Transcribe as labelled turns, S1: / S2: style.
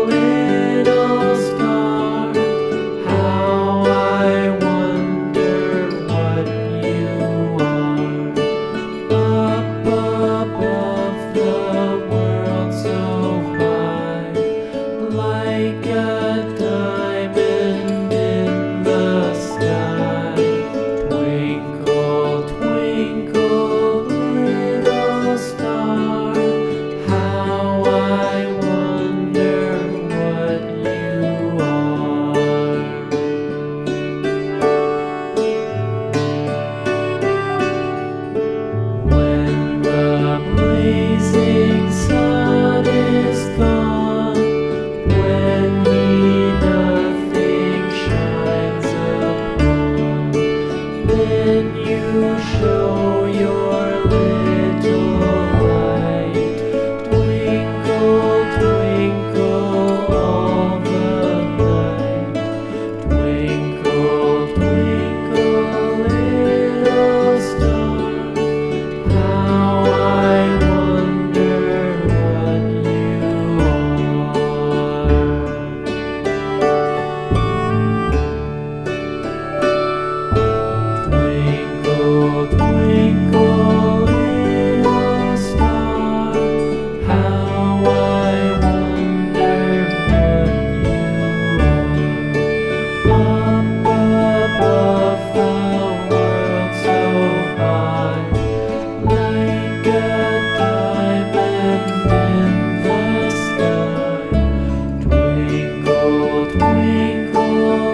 S1: little star, how I wonder what you are. Up above the world so high, like a diamond in the sky. Twinkle, twinkle, little star, how I wonder what you are. When the blazing sun is gone, when he nothing shines upon, then you show your little light. Twinkle, twinkle all the night. Twinkle, twinkle, little star, how I wonder what you are. Twinkle, twinkle, little star, how I wonder what you are. Up above the world so high, like a diamond in the sky. Twinkle, twinkle.